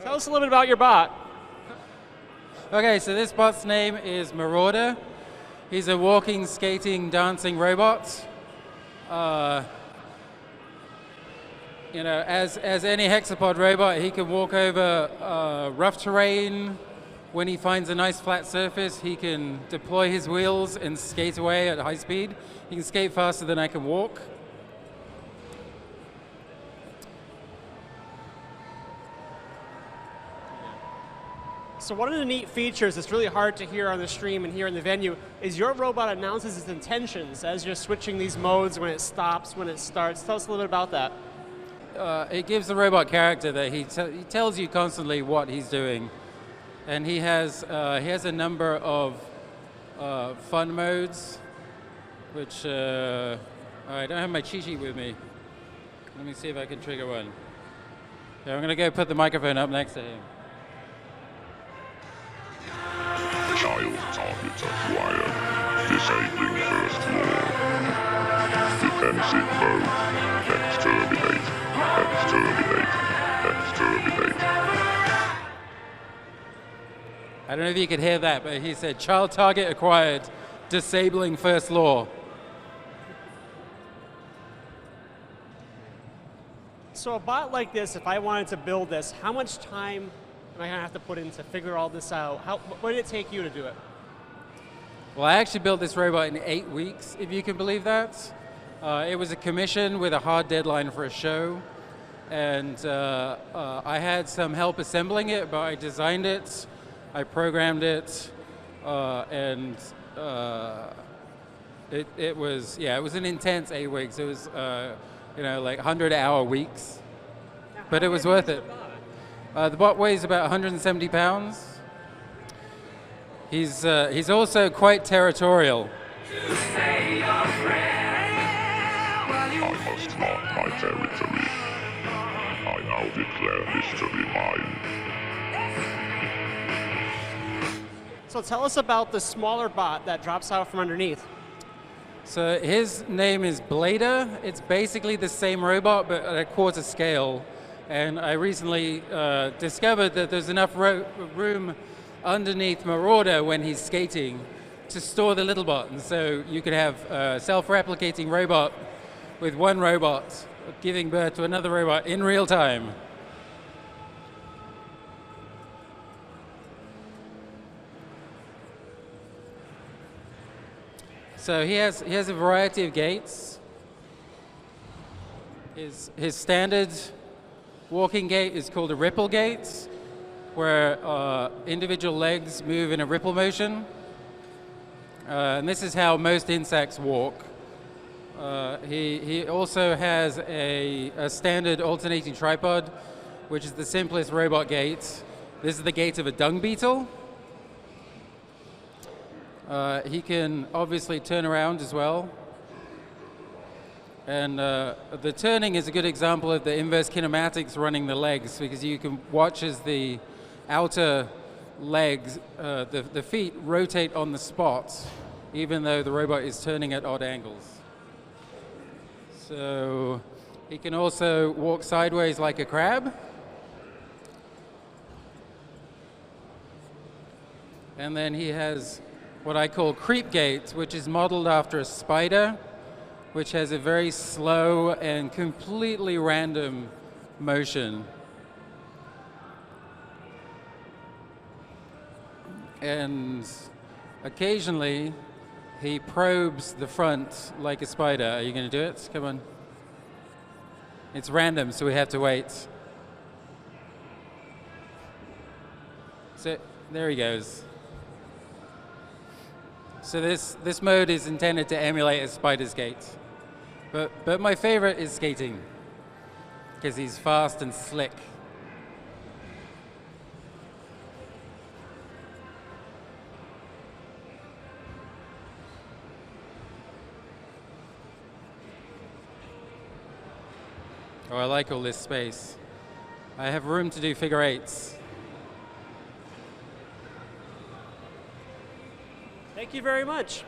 Tell us a little bit about your bot. Okay, so this bot's name is Marauder. He's a walking, skating, dancing robot. You know, as any hexapod robot, he can walk over rough terrain. When he finds a nice flat surface, he can deploy his wheels and skate away at high speed. He can skate faster than I can walk. So one of the neat features that's really hard to hear on the stream and here in the venue is your robot announces its intentions as you're switching these modes, when it stops, when it starts. Tell us a little bit about that. It gives the robot character that he tells you constantly what he's doing. And he has a number of fun modes, which I don't have my cheat sheet with me. Let me see if I can trigger one. Yeah, I'm going to go put the microphone up next to him. Child targets acquired. Disabling first floor. Defensive mode. Exterminate. Exterminate. Exterminate. I don't know if you could hear that, but he said, child target acquired, disabling first law. So a bot like this, if I wanted to build this, how much time am I going to have to put in to figure all this out? What did it take you to do it? Well, I actually built this robot in 8 weeks, if you can believe that. It was a commission with a hard deadline for a show. And I had some help assembling it, but I designed it. I programmed it, and it was an intense 8 weeks. It was like 100-hour weeks, but it was worth it. The bot weighs about 170 pounds. He's also quite territorial. I must mark my territory. I now declare history mine. So tell us about the smaller bot that drops out from underneath. So his name is Blader. It's basically the same robot, but at a quarter scale. And I recently discovered that there's enough room underneath Marauder when he's skating to store the little bot. And so you could have a self-replicating robot with one robot giving birth to another robot in real time. So he has a variety of gaits. His standard walking gait is called a ripple gait, where individual legs move in a ripple motion. And this is how most insects walk. He also has a standard alternating tripod, which is the simplest robot gait. This is the gait of a dung beetle. He can obviously turn around as well. And the turning is a good example of the inverse kinematics running the legs, because you can watch as the outer legs, the feet rotate on the spot, even though the robot is turning at odd angles. So he can also walk sideways like a crab. And then he has what I call creep gait, which is modeled after a spider, which has a very slow and completely random motion. And occasionally, he probes the front like a spider. Are you going to do it? Come on. It's random, so we have to wait. So there he goes. So this mode is intended to emulate a spider's gait. But my favorite is skating, because he's fast and slick. Oh, I like all this space. I have room to do figure eights. Thank you very much.